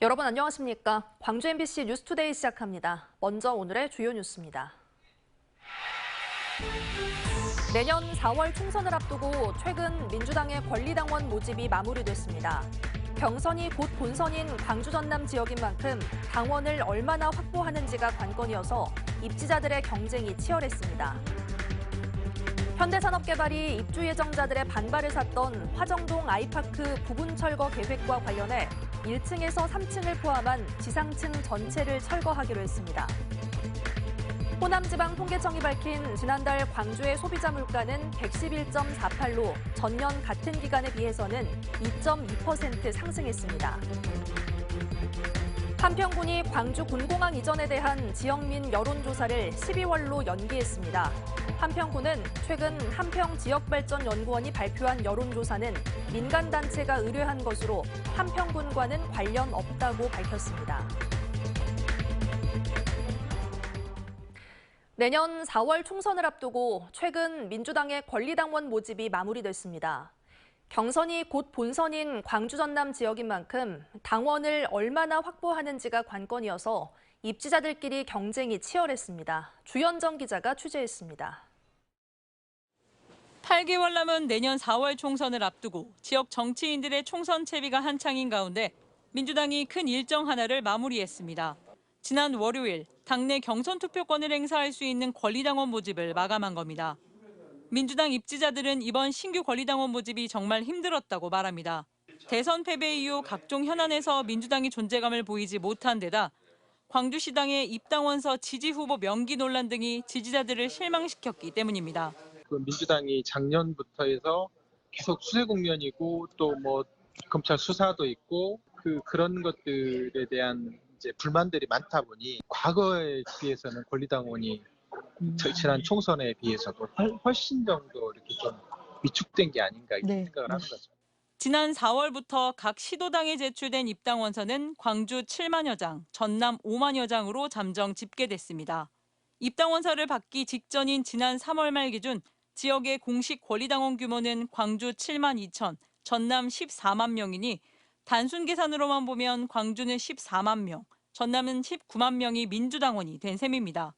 여러분 안녕하십니까? 광주 MBC 뉴스투데이 시작합니다. 먼저 오늘의 주요 뉴스입니다. 내년 4월 총선을 앞두고 최근 민주당의 권리당원 모집이 마무리됐습니다. 경선이 곧 본선인 광주 전남 지역인 만큼 당원을 얼마나 확보하는지가 관건이어서 입지자들의 경쟁이 치열했습니다. 현대산업개발이 입주 예정자들의 반발을 샀던 화정동 아이파크 부분 철거 계획과 관련해 1층에서 3층을 포함한 지상층 전체를 철거하기로 했습니다. 호남지방통계청이 밝힌 지난달 광주의 소비자 물가는 111.48로 전년 같은 기간에 비해서는 2.2% 상승했습니다. 한평군이 광주 군공항 이전에 대한 지역민 여론조사를 12월로 연기했습니다. 한평군은 최근 한평지역발전연구원이 발표한 여론조사는 민간단체가 의뢰한 것으로 한평군과는 관련 없다고 밝혔습니다. 내년 4월 총선을 앞두고 최근 민주당의 권리당원 모집이 마무리됐습니다. 경선이 곧 본선인 광주 전남 지역인 만큼 당원을 얼마나 확보하는지가 관건이어서 입지자들끼리 경쟁이 치열했습니다. 주현정 기자가 취재했습니다. 8개월 남은 내년 4월 총선을 앞두고 지역 정치인들의 총선 채비가 한창인 가운데 민주당이 큰 일정 하나를 마무리했습니다. 지난 월요일 당내 경선 투표권을 행사할 수 있는 권리당원 모집을 마감한 겁니다. 민주당 입지자들은 이번 신규 권리당원 모집이 정말 힘들었다고 말합니다. 대선 패배 이후 각종 현안에서 민주당이 존재감을 보이지 못한 데다 광주시당의 입당원서 지지 후보 명기 논란 등이 지지자들을 실망시켰기 때문입니다. 민주당이 작년부터 해서 계속 수세 국면이고 또 검찰 수사도 있고 그런 것들에 대한 이제 불만들이 많다 보니 과거에 비해서는 권리당원이 지난 총선에 비해서도 훨씬 정도 이렇게 좀 위축된 게 아닌가 이렇게 생각을 하는 거죠. 지난 4월부터 각 시도당에 제출된 입당원서는 광주 7만여 장, 전남 5만여 장으로 잠정 집계됐습니다. 입당원서를 받기 직전인 지난 3월 말 기준 지역의 공식 권리당원 규모는 광주 7만 2천, 전남 14만 명이니 단순 계산으로만 보면 광주는 14만 명, 전남은 19만 명이 민주당원이 된 셈입니다.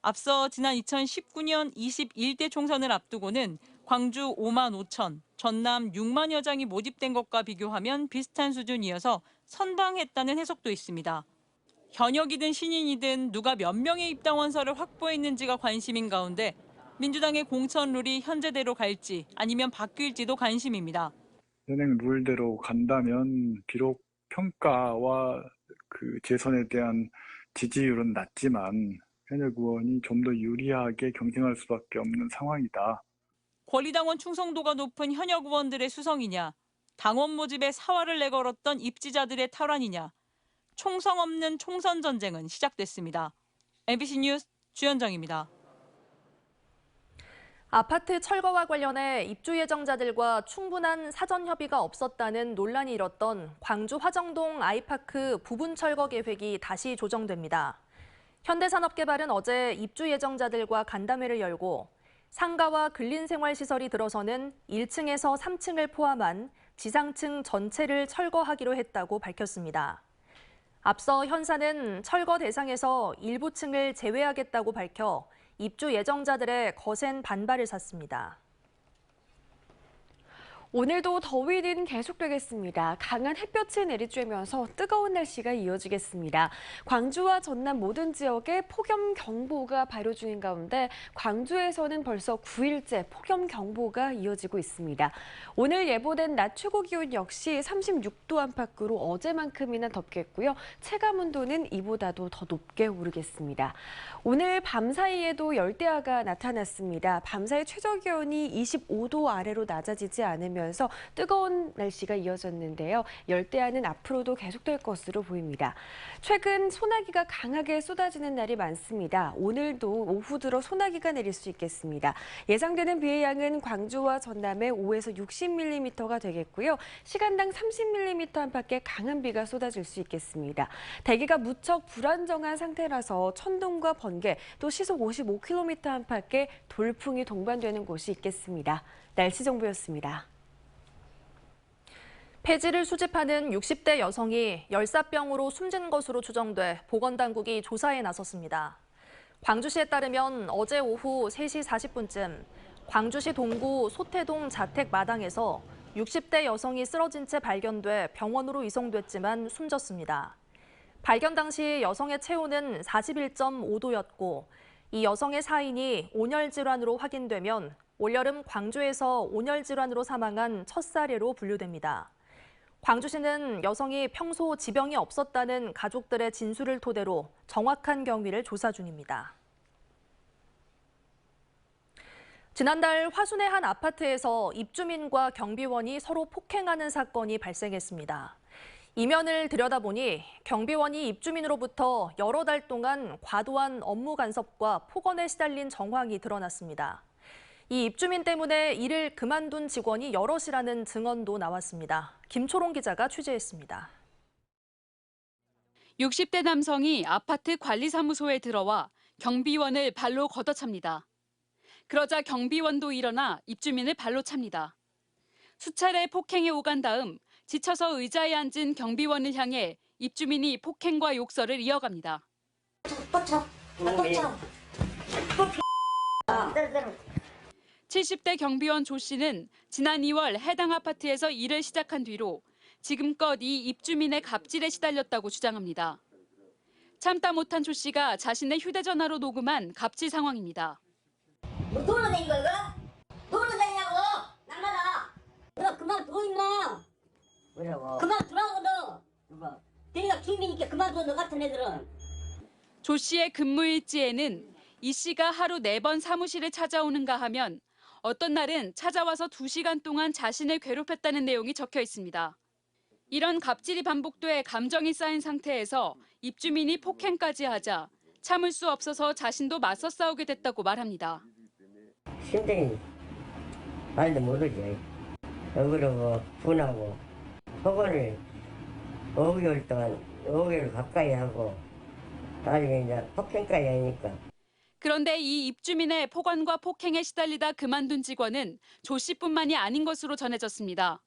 앞서 지난 2019년 21대 총선을 앞두고는 광주 5만 5천, 전남 6만여 장이 모집된 것과 비교하면 비슷한 수준이어서 선방했다는 해석도 있습니다. 현역이든 신인이든 누가 몇 명의 입당원서를 확보했는지가 관심인 가운데 민주당의 공천 룰이 현재대로 갈지 아니면 바뀔지도 관심입니다. 현행 룰대로 간다면 비록 평가와 재선에 대한 지지율은 낮지만 현역 의원이 좀 더 유리하게 경쟁할 수밖에 없는 상황이다. 권리당원 충성도가 높은 현역 의원들의 수성이냐, 당원 모집에 사활을 내걸었던 입지자들의 탈환이냐, 총성 없는 총선 전쟁은 시작됐습니다. MBC 뉴스 주현정입니다. 아파트 철거와 관련해 입주 예정자들과 충분한 사전 협의가 없었다는 논란이 일었던 광주 화정동 아이파크 부분 철거 계획이 다시 조정됩니다. 현대산업개발은 어제 입주 예정자들과 간담회를 열고 상가와 근린생활시설이 들어서는 1층에서 3층을 포함한 지상층 전체를 철거하기로 했다고 밝혔습니다. 앞서 현사는 철거 대상에서 일부 층을 제외하겠다고 밝혀 입주 예정자들의 거센 반발을 샀습니다. 오늘도 더위는 계속되겠습니다. 강한 햇볕이 내리쬐면서 뜨거운 날씨가 이어지겠습니다. 광주와 전남 모든 지역에 폭염경보가 발효 중인 가운데 광주에서는 벌써 9일째 폭염경보가 이어지고 있습니다. 오늘 예보된 낮 최고 기온 역시 36도 안팎으로 어제만큼이나 덥겠고요. 체감온도는 이보다도 더 높게 오르겠습니다. 오늘 밤 사이에도 열대야가 나타났습니다. 밤사이 최저 기온이 25도 아래로 낮아지지 않으면서 뜨거운 날씨가 이어졌는데요. 열대야는 앞으로도 계속될 것으로 보입니다. 최근 소나기가 강하게 쏟아지는 날이 많습니다. 오늘도 오후 들어 소나기가 내릴 수 있겠습니다. 예상되는 비의 양은 광주와 전남에 5에서 60mm가 되겠고요. 시간당 30mm 안팎의 강한 비가 쏟아질 수 있겠습니다. 대기가 무척 불안정한 상태라서 천둥과 번개, 또 시속 55km 안팎의 돌풍이 동반되는 곳이 있겠습니다. 날씨 정보였습니다. 폐지를 수집하는 60대 여성이 열사병으로 숨진 것으로 추정돼 보건당국이 조사에 나섰습니다. 광주시에 따르면 어제 오후 3시 40분쯤 광주시 동구 소태동 자택 마당에서 60대 여성이 쓰러진 채 발견돼 병원으로 이송됐지만 숨졌습니다. 발견 당시 여성의 체온은 41.5도였고 이 여성의 사인이 온열 질환으로 확인되면 올여름 광주에서 온열 질환으로 사망한 첫 사례로 분류됩니다. 광주시는 여성이 평소 지병이 없었다는 가족들의 진술을 토대로 정확한 경위를 조사 중입니다. 지난달 화순의 한 아파트에서 입주민과 경비원이 서로 폭행하는 사건이 발생했습니다. 이면을 들여다보니 경비원이 입주민으로부터 여러 달 동안 과도한 업무 간섭과 폭언에 시달린 정황이 드러났습니다. 이 입주민 때문에 일을 그만둔 직원이 여럿이라는 증언도 나왔습니다. 김초롱 기자가 취재했습니다. 60대 남성이 아파트 관리사무소에 들어와 경비원을 발로 걷어찹니다. 그러자 경비원도 일어나 입주민을 발로 찹니다. 수차례 폭행에 오간 다음 지쳐서 의자에 앉은 경비원을 향해 입주민이 폭행과 욕설을 이어갑니다. 70대 경비원 조 씨는 지난 2월 해당 아파트에서 일을 시작한 뒤로 지금껏 이 입주민의 갑질에 시달렸다고 주장합니다. 참다 못한 조 씨가 자신의 휴대전화로 녹음한 갑질 상황입니다. 뭐 돈으로 된 거야 이거? 돈으로 되냐고? 나가라. 너 그만둬 임마. 왜냐고? 그만두라고 너. 누가? 내가 주민이니까 그만둬 너 같은 애들은. 조 씨의 근무일지에는 이 씨가 하루 4번 사무실에 찾아오는가 하면 어떤 날은 찾아와서 2시간 동안 자신을 괴롭혔다는 내용이 적혀 있습니다. 이런 갑질이 반복돼 감정이 쌓인 상태에서 입주민이 폭행까지 하자 참을 수 없어서 자신도 맞서 싸우게 됐다고 말합니다. 심정이 말도 모르지. 억울하고 분하고 폭언을 5개월 동안 5개월 가까이 하고 나중에 이제 폭행까지 하니까. 그런데 이 입주민의 폭언과 폭행에 시달리다 그만둔 직원은 조 씨뿐만이 아닌 것으로 전해졌습니다.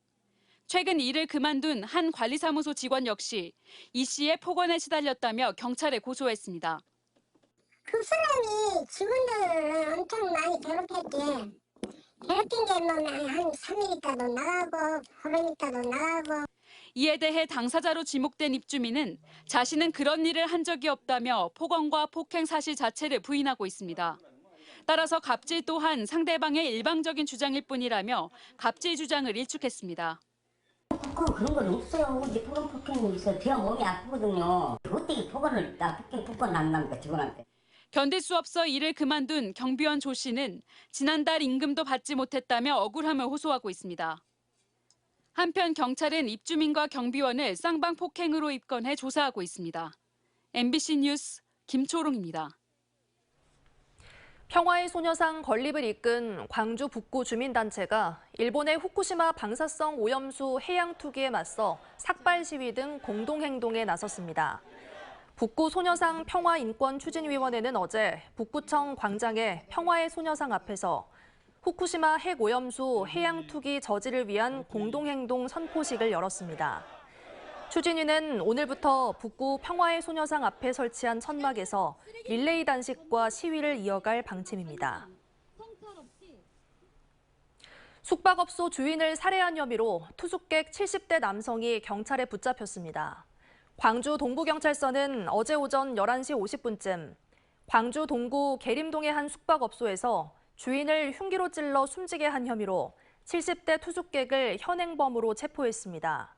최근 일을 그만둔 한 관리사무소 직원 역시 이 씨의 폭언에 시달렸다며 경찰에 고소했습니다. 그 사람이 직원들을 엄청 많이 괴롭혔지. 괴롭힌 게 뭐 한 3일 있다도 나가고 하루 있다도 나가고. 이에 대해 당사자로 지목된 입주민은 자신은 그런 일을 한 적이 없다며 폭언과 폭행 사실 자체를 부인하고 있습니다. 따라서 갑질 또한 상대방의 일방적인 주장일 뿐이라며 갑질 주장을 일축했습니다. 그런 건 없어요. 이제 폭행이 있어. 제가 몸이 아프거든요. 어떻게 폭언을 폭언 한답니까 직원한테. 견딜 수 없어 일을 그만둔 경비원 조 씨는 지난달 임금도 받지 못했다며 억울함을 호소하고 있습니다. 한편 경찰은 입주민과 경비원을 쌍방폭행으로 입건해 조사하고 있습니다. MBC 뉴스 김초롱입니다. 평화의 소녀상 건립을 이끈 광주 북구 주민단체가 일본의 후쿠시마 방사성 오염수 해양 투기에 맞서 삭발 시위 등 공동행동에 나섰습니다. 북구 소녀상 평화인권추진위원회는 어제 북구청 광장의 평화의 소녀상 앞에서 후쿠시마 핵오염수 해양 투기 저지를 위한 공동행동 선포식을 열었습니다. 추진위는 오늘부터 북구 평화의 소녀상 앞에 설치한 천막에서 릴레이 단식과 시위를 이어갈 방침입니다. 숙박업소 주인을 살해한 혐의로 투숙객 70대 남성이 경찰에 붙잡혔습니다. 광주 동부경찰서는 어제 오전 11시 50분쯤 광주 동구 계림동의 한 숙박업소에서 주인을 흉기로 찔러 숨지게 한 혐의로 70대 투숙객을 현행범으로 체포했습니다.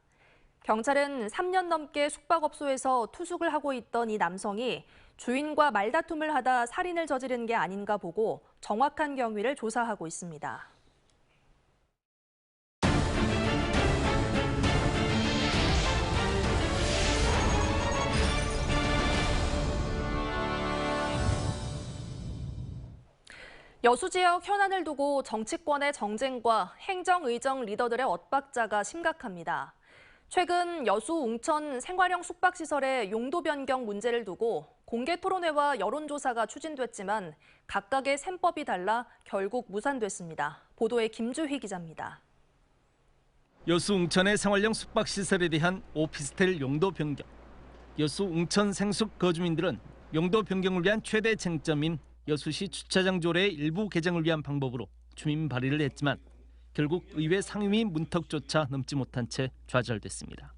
경찰은 3년 넘게 숙박업소에서 투숙을 하고 있던 이 남성이 주인과 말다툼을 하다 살인을 저지른 게 아닌가 보고 정확한 경위를 조사하고 있습니다. 여수 지역 현안을 두고 정치권의 정쟁과 행정의정 리더들의 엇박자가 심각합니다. 최근 여수 웅천 생활형 숙박시설의 용도 변경 문제를 두고 공개 토론회와 여론조사가 추진됐지만 각각의 셈법이 달라 결국 무산됐습니다. 보도에 김주희 기자입니다. 여수 웅천의 생활형 숙박시설에 대한 오피스텔 용도 변경. 여수 웅천 생숙 거주민들은 용도 변경을 위한 최대 쟁점인 여수시 주차장 조례의 일부 개정을 위한 방법으로 주민 발의를 했지만 결국 의회 상임위 문턱조차 넘지 못한 채 좌절됐습니다.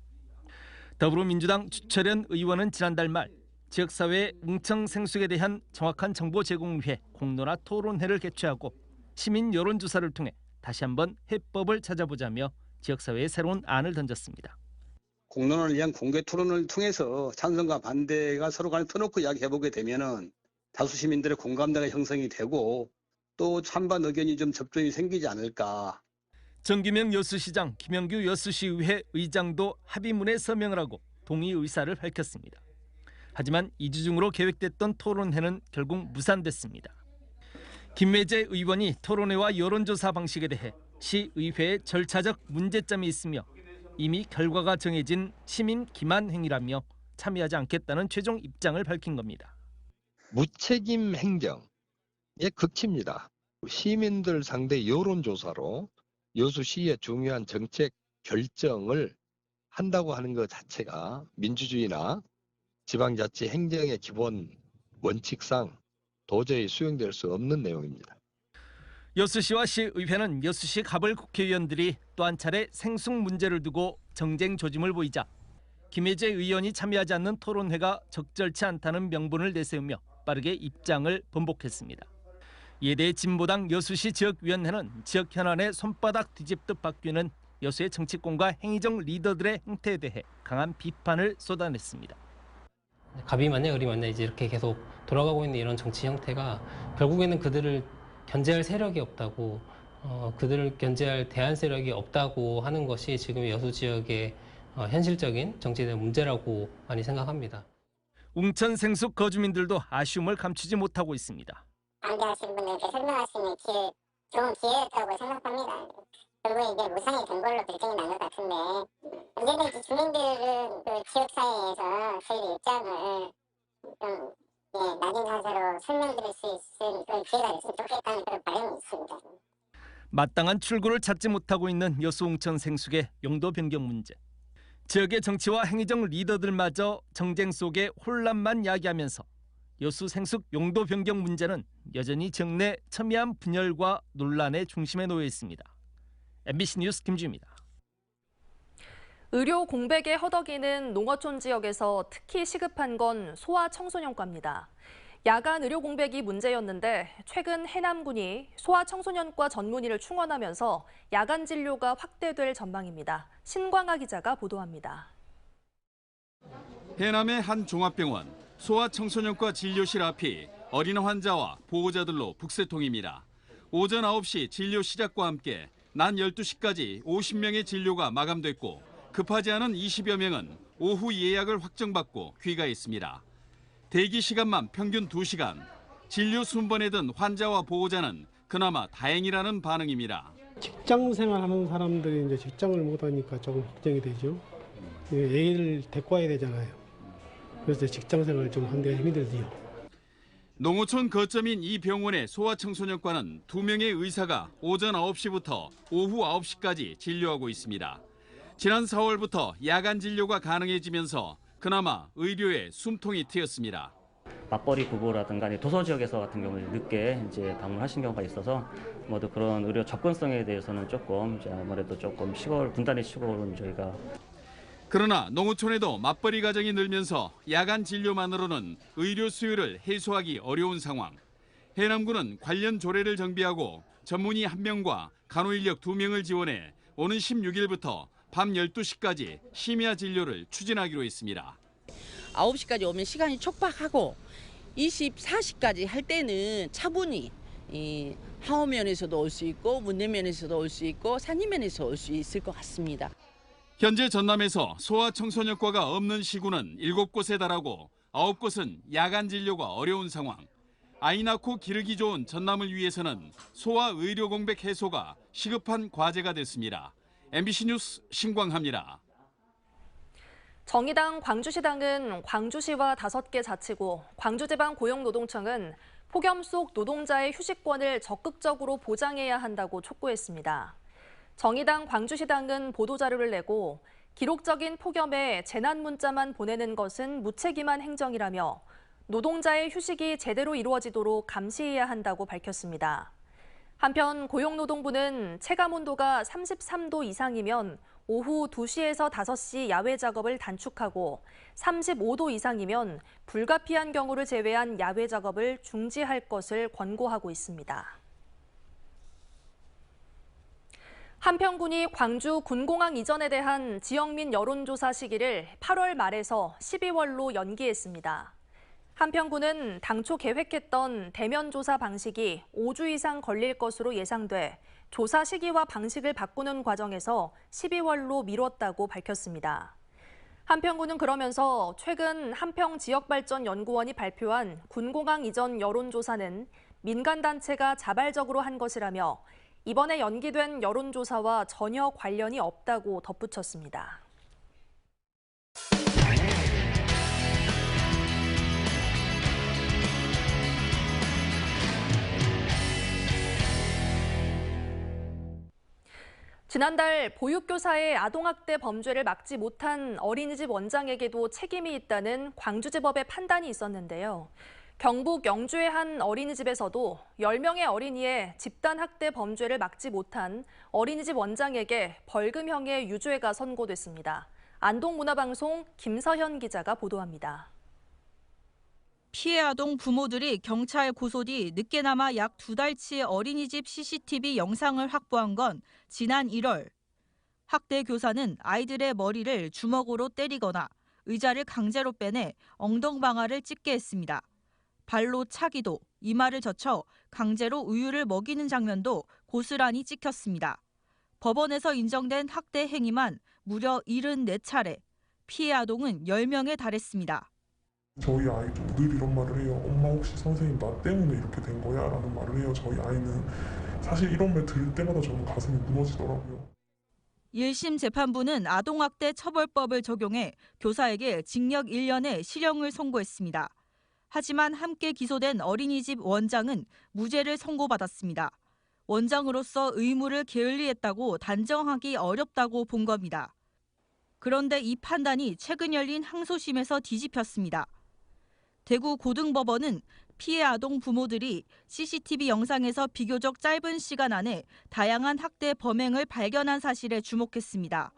더불어민주당 주철현 의원은 지난달 말 지역사회의 웅천 생숙에 대한 정확한 정보 제공을 위해 공론화 토론회를 개최하고 시민 여론조사를 통해 다시 한번 해법을 찾아보자며 지역사회에 새로운 안을 던졌습니다. 공론화를 위한 공개 토론을 통해서 찬성과 반대가 서로 간에 터놓고 이야기해보게 되면은 다수 시민들의 공감대가 형성이 되고 또 찬반 의견이 좀 접점이 생기지 않을까. 정기명 여수시장, 김영규 여수시의회 의장도 합의문에 서명을 하고 동의 의사를 밝혔습니다. 하지만 2주 중으로 계획됐던 토론회는 결국 무산됐습니다. 김외재 의원이 토론회와 여론조사 방식에 대해 시의회에 절차적 문제점이 있으며 이미 결과가 정해진 시민 기만 행위라며 참여하지 않겠다는 최종 입장을 밝힌 겁니다. 무책임 행정의 극치입니다. 시민들 상대 여론조사로 여수시의 중요한 정책 결정을 한다고 하는 것 자체가 민주주의나 지방자치 행정의 기본 원칙상 도저히 수용될 수 없는 내용입니다. 여수시와 시의회는 여수시 가벌 국회의원들이 또 한 차례 생숙 문제를 두고 정쟁 조짐을 보이자 김혜재 의원이 참여하지 않는 토론회가 적절치 않다는 명분을 내세우며 빠르게 입장을 번복했습니다. 이에 대해 진보당 여수시 지역위원회는 지역 현안에 손바닥 뒤집듯 바뀌는 여수의 정치권과 행위적 리더들의 행태에 대해 강한 비판을 쏟아냈습니다. 갑이 맞냐 을이 맞냐 이제 이렇게 계속 돌아가고 있는 이런 정치 형태가 결국에는 그들을 견제할 세력이 없다고 그들을 견제할 대안 세력이 없다고 하는 것이 지금 여수 지역의 현실적인 정치적 문제라고 많이 생각합니다. 웅천 생숙 거주민들도 아쉬움을 감추지 못하고 있습니다. 반대하시는 분들께 설명할 수 있는 좋은 기회였다고 생각합니다. 결국 이게 무상이 된 걸로 결정이 난 것 같은데 언제든지 주민들은 그 지역사회에서 저희의 입장을 좀 낮은 자세로 설명드릴 수 있는 그런 기회가 있으면 좋겠다는 그런 바람이 있습니다. 마땅한 출구를 찾지 못하고 있는 여수 웅천 생숙의 용도 변경 문제. 지역의 정치와 행위적 리더들마저 정쟁 속에 혼란만 야기하면서 여수 생숙 용도 변경 문제는 여전히 지역 내 첨예한 분열과 논란의 중심에 놓여 있습니다. MBC 뉴스 김주입니다. 의료 공백에 허덕이는 농어촌 지역에서 특히 시급한 건 소아청소년과입니다. 야간 의료 공백이 문제였는데 최근 해남군이 소아청소년과 전문의를 충원하면서 야간 진료가 확대될 전망입니다. 신광아 기자가 보도합니다. 해남의 한 종합병원 소아청소년과 진료실 앞이 어린 환자와 보호자들로 북새통입니다. 오전 9시 진료 시작과 함께 낮 12시까지 50명의 진료가 마감됐고 급하지 않은 20여 명은 오후 예약을 확정받고 귀가했습니다. 대기 시간만 평균 2시간, 진료 순번에 든 환자와 보호자는 그나마 다행이라는 반응입니다. 직장 생활하는 사람들이 이제 직장을 못 하니까 조금 걱정이 되죠. 애를 데리고 와야 되잖아요. 그래서 직장 생활을 좀 하기가 힘들지요. 농어촌 거점인 이 병원의 소아청소년과는 2명의 의사가 오전 9시부터 오후 9시까지 진료하고 있습니다. 지난 4월부터 야간 진료가 가능해지면서 그나마 의료에 숨통이 트였습니다. 맞벌이 부부라든가 도서 지역에서 같은 경우는 늦게 이제 방문하신 경우가 있어서 모두 그런 의료 접근성에 대해서는 조금 아무래도 조금 분단의 시골은 저희가. 그러나 농어촌에도 맞벌이 가정이 늘면서 야간 진료만으로는 의료 수요를 해소하기 어려운 상황. 해남군은 관련 조례를 정비하고 전문의 1명과 간호인력 2명을 지원해 오는 16일부터 밤 12시까지 심야 진료를 추진하기로 했습니다. 9시까지 오면 시간이 촉박하고 24시까지 할 때는 차분히 하오면에서도 올 수 있고 문내면에서도 올 수 있고 산이면에서 올 수 있을 것 같습니다. 현재 전남에서 소아청소년과가 없는 시군은 7곳에 달하고 9곳은 야간 진료가 어려운 상황. 아이 낳고 기르기 좋은 전남을 위해서는 소아 의료 공백 해소가 시급한 과제가 됐습니다. MBC 뉴스 신광하입니다. 정의당 광주시당은 광주시와 5개 자치구, 광주지방고용노동청은 폭염 속 노동자의 휴식권을 적극적으로 보장해야 한다고 촉구했습니다. 정의당 광주시당은 보도자료를 내고 기록적인 폭염에 재난 문자만 보내는 것은 무책임한 행정이라며 노동자의 휴식이 제대로 이루어지도록 감시해야 한다고 밝혔습니다. 한편 고용노동부는 체감온도가 33도 이상이면 오후 2시에서 5시 야외 작업을 단축하고 35도 이상이면 불가피한 경우를 제외한 야외 작업을 중지할 것을 권고하고 있습니다. 한평군이 광주 군공항 이전에 대한 지역민 여론조사 시기를 8월 말에서 12월로 연기했습니다. 한평군은 당초 계획했던 대면 조사 방식이 5주 이상 걸릴 것으로 예상돼 조사 시기와 방식을 바꾸는 과정에서 12월로 미뤘다고 밝혔습니다. 한평군은 그러면서 최근 한평지역발전연구원이 발표한 군공항 이전 여론조사는 민간단체가 자발적으로 한 것이라며 이번에 연기된 여론조사와 전혀 관련이 없다고 덧붙였습니다. 지난달 보육교사의 아동학대 범죄를 막지 못한 어린이집 원장에게도 책임이 있다는 광주지법의 판단이 있었는데요. 경북 영주의 한 어린이집에서도 10명의 어린이의 집단학대 범죄를 막지 못한 어린이집 원장에게 벌금형의 유죄가 선고됐습니다. 안동문화방송 김서현 기자가 보도합니다. 피해 아동 부모들이 경찰 고소 뒤 늦게나마 약 2달치의 어린이집 CCTV 영상을 확보한 건 지난 1월. 학대 교사는 아이들의 머리를 주먹으로 때리거나 의자를 강제로 빼내 엉덩방아를 찢게 했습니다. 발로 차기도, 이마를 젖혀 강제로 우유를 먹이는 장면도 고스란히 찍혔습니다. 법원에서 인정된 학대 행위만 무려 74차례, 피해 아동은 10명에 달했습니다. 저희 아이도 늘 이런 말을 해요. 엄마 혹시 선생님 나 때문에 이렇게 된 거야? 라는 말을 해요. 저희 아이는. 사실 이런 말 들을 때마다 저는 가슴이 무너지더라고요. 1심 재판부는 아동학대 처벌법을 적용해 교사에게 징역 1년의 실형을 선고했습니다. 하지만 함께 기소된 어린이집 원장은 무죄를 선고받았습니다. 원장으로서 의무를 게을리했다고 단정하기 어렵다고 본 겁니다. 그런데 이 판단이 최근 열린 항소심에서 뒤집혔습니다. 대구 고등법원은 피해 아동 부모들이 CCTV 영상에서 비교적 짧은 시간 안에 다양한 학대 범행을 발견한 사실에 주목했습니다.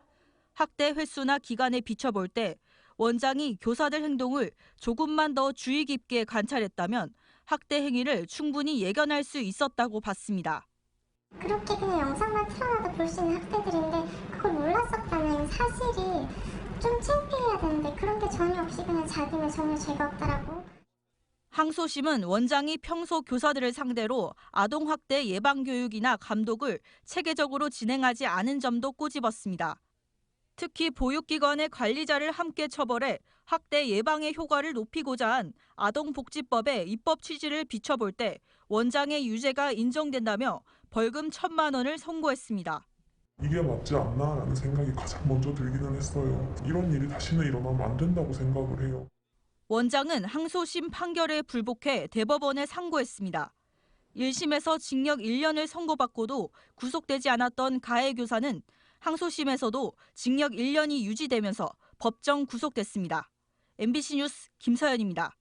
학대 횟수나 기간에 비춰볼 때 원장이 교사들 행동을 조금만 더 주의 깊게 관찰했다면 학대 행위를 충분히 예견할 수 있었다고 봤습니다. 그렇게 그냥 영상만 틀어놔도 볼 수 있는 학대들인데 그걸 몰랐었다는 사실이 좀 창피해야 되는데 그런 게 전혀 없이 그냥 자기는 전혀 죄가 없다라고. 항소심은 원장이 평소 교사들을 상대로 아동학대 예방교육이나 감독을 체계적으로 진행하지 않은 점도 꼬집었습니다. 특히 보육기관의 관리자를 함께 처벌해 학대 예방의 효과를 높이고자 한 아동복지법의 입법 취지를 비춰볼 때 원장의 유죄가 인정된다며 벌금 1,000만 원을 선고했습니다. 이게 맞지 않나라는 생각이 가장 먼저 들기는 했어요. 이런 일이 다시는 일어나면 안 된다고 생각을 해요. 원장은 항소심 판결에 불복해 대법원에 상고했습니다. 1심에서 징역 1년을 선고받고도 구속되지 않았던 가해 교사는 항소심에서도 징역 1년이 유지되면서 법정 구속됐습니다. MBC 뉴스 김서연입니다.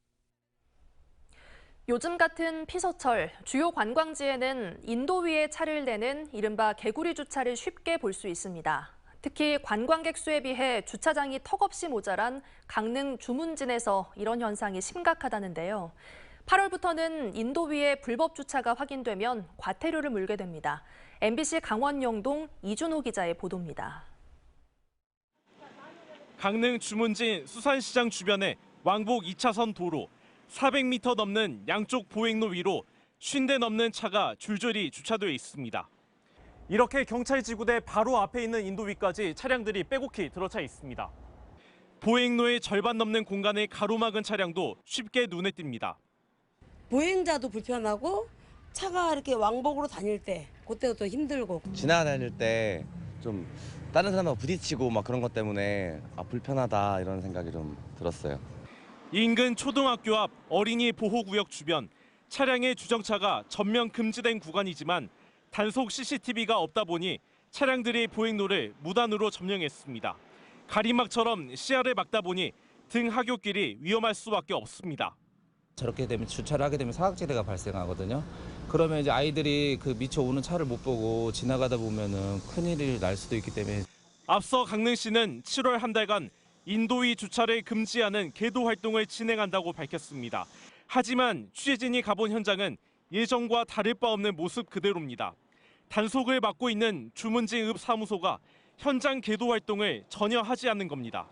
요즘 같은 피서철, 주요 관광지에는 인도 위에 차를 대는 이른바 개구리 주차를 쉽게 볼 수 있습니다. 특히 관광객 수에 비해 주차장이 턱없이 모자란 강릉 주문진에서 이런 현상이 심각하다는데요. 8월부터는 인도 위에 불법 주차가 확인되면 과태료를 물게 됩니다. MBC 강원 영동 이준호 기자의 보도입니다. 강릉 주문진 수산시장 주변의 왕복 2차선 도로 400m 넘는 양쪽 보행로 위로 50대 넘는 차가 줄줄이 주차되어 있습니다. 이렇게 경찰지구대 바로 앞에 있는 인도위까지 차량들이 빼곡히 들어차 있습니다. 보행로의 절반 넘는 공간을 가로막은 차량도 쉽게 눈에 띕니다. 보행자도 불편하고 차가 이렇게 왕복으로 다닐 때 그때도 또 힘들고. 지나다닐 때 좀 다른 사람하고 부딪히고 막 그런 것 때문에 불편하다 이런 생각이 좀 들었어요. 인근 초등학교 앞 어린이 보호구역 주변 차량의 주정차가 전면 금지된 구간이지만 단속 CCTV가 없다 보니 차량들이 보행로를 무단으로 점령했습니다. 가림막처럼 시야를 막다 보니 등 하굣길이 위험할 수밖에 없습니다. 저렇게 되면 주차를 하게 되면 사각지대가 발생하거든요. 그러면 이제 아이들이 그 미처 오는 차를 못 보고 지나가다 보면은 큰일이 날 수도 있기 때문에. 앞서 강릉시는 7월 한 달간 인도위 주차를 금지하는 계도 활동을 진행한다고 밝혔습니다. 하지만 취재진이 가본 현장은 예전과 다를 바 없는 모습 그대로입니다. 단속을 맡고 있는 주문진읍 사무소가 현장 계도 활동을 전혀 하지 않는 겁니다.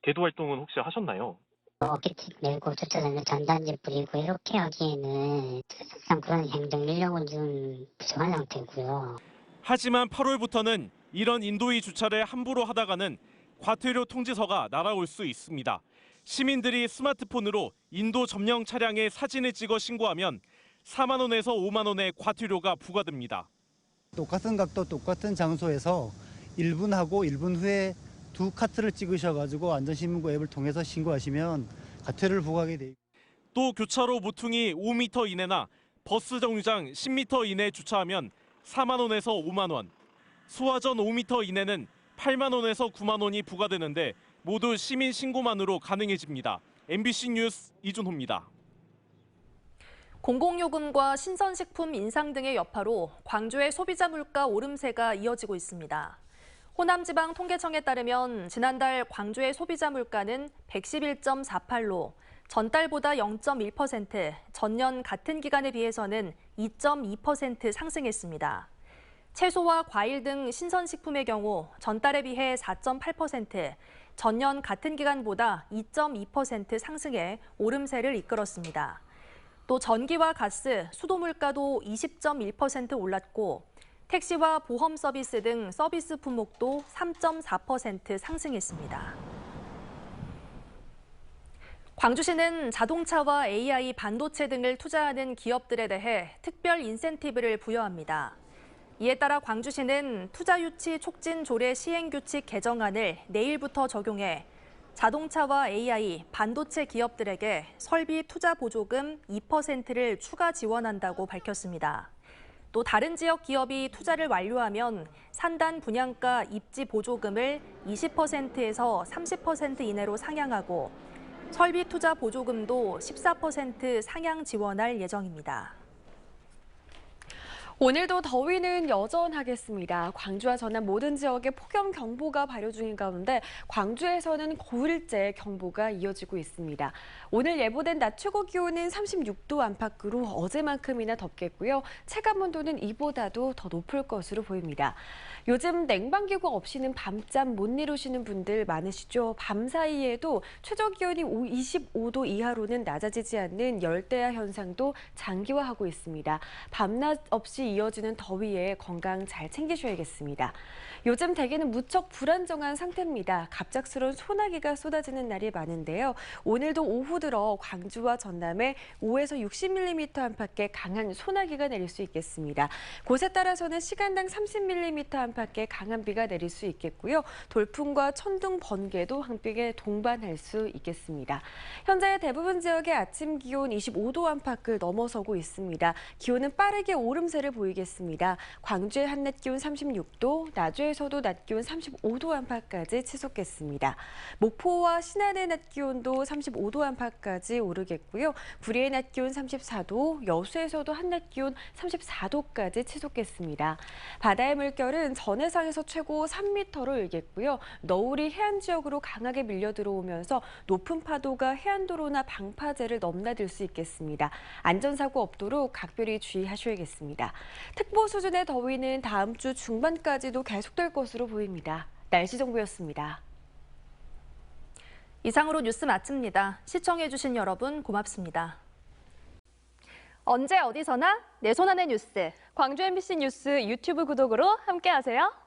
계도 활동은 혹시 하셨나요? 어깨팁 메고 주차장에 전단지 뿌리고 이렇게 하기에는 사실상 그런 행정 인력은 좀 부족한 상태고요. 하지만 8월부터는 이런 인도위 주차를 함부로 하다가는 과태료 통지서가 날아올 수 있습니다. 시민들이 스마트폰으로 인도 점령 차량의 사진을 찍어 신고하면 4만 원에서 5만 원의 과태료가 부과됩니다. 똑같은 각도 똑같은 장소에서 1분 하고 1분 후에 두 카트를 찍으셔가지고 안전신문고 앱을 통해서 신고하시면 과태료를 부과하게 돼 있고. 또 교차로 모퉁이 5m 이내나 버스 정류장 10m 이내에 주차하면 4만 원에서 5만 원, 소화전 5m 이내는 8만 원에서 9만 원이 부과되는데 모두 시민 신고만으로 가능해집니다. MBC 뉴스 이준호입니다. 공공요금과 신선식품 인상 등의 여파로 광주의 소비자 물가 오름세가 이어지고 있습니다. 호남지방 통계청에 따르면 지난달 광주의 소비자 물가는 111.48로 전달보다 0.1%, 전년 같은 기간에 비해서는 2.2% 상승했습니다. 채소와 과일 등 신선식품의 경우 전달에 비해 4.8%, 전년 같은 기간보다 2.2% 상승해 오름세를 이끌었습니다. 또 전기와 가스, 수도 물가도 20.1% 올랐고 택시와 보험 서비스 등 서비스 품목도 3.4% 상승했습니다. 광주시는 자동차와 AI, 반도체 등을 투자하는 기업들에 대해 특별 인센티브를 부여합니다. 이에 따라 광주시는 투자유치 촉진 조례 시행규칙 개정안을 내일부터 적용해 자동차와 AI, 반도체 기업들에게 설비 투자 보조금 2%를 추가 지원한다고 밝혔습니다. 또 다른 지역 기업이 투자를 완료하면 산단 분양가 입지 보조금을 20%에서 30% 이내로 상향하고 설비 투자 보조금도 14% 상향 지원할 예정입니다. 오늘도 더위는 여전하겠습니다. 광주와 전남 모든 지역에 폭염경보가 발효 중인 가운데 광주에서는 고일제 경보가 이어지고 있습니다. 오늘 예보된 낮 최고 기온은 36도 안팎으로 어제만큼이나 덥겠고요. 체감온도는 이보다도 더 높을 것으로 보입니다. 요즘 냉방기구 없이는 밤잠 못 이루시는 분들 많으시죠. 밤 사이에도 최저 기온이 25도 이하로는 낮아지지 않는 열대야 현상도 장기화하고 있습니다. 밤낮 없이 이어지는 더위에 건강 잘 챙기셔야겠습니다. 요즘 대기는 무척 불안정한 상태입니다. 갑작스러운 소나기가 쏟아지는 날이 많은데요. 오늘도 오후 들어 광주와 전남에 5에서 60mm 안팎의 강한 소나기가 내릴 수 있겠습니다. 곳에 따라서는 시간당 30mm 안팎의 강한 비가 내릴 수 있겠고요. 돌풍과 천둥, 번개도 함께 동반할 수 있겠습니다. 현재 대부분 지역의 아침 기온 25도 안팎을 넘어서고 있습니다. 기온은 빠르게 오름세를 보이겠습니다. 광주의 한낮 기온 36도, 나주에서도 낮 기온 35도 안팎까지 치솟겠습니다. 목포와 신안의 낮 기온도 35도 안팎까지 오르겠고요. 구리의 낮 기온 34도, 여수에서도 한낮 기온 34도까지 치솟겠습니다. 바다의 물결은 전해상에서 최고 3m로 일겠고요. 너울이 해안 지역으로 강하게 밀려 들어오면서 높은 파도가 해안도로나 방파제를 넘나들 수 있겠습니다. 안전사고 없도록 각별히 주의하셔야겠습니다. 특보 수준의 더위는 다음 주 중반까지도 계속될 것으로 보입니다. 날씨 정보였습니다. 이상으로 뉴스 마칩니다. 시청해주신 여러분 고맙습니다. 언제 어디서나 내 손 안의 뉴스. 광주 MBC 뉴스 유튜브 구독으로 함께하세요.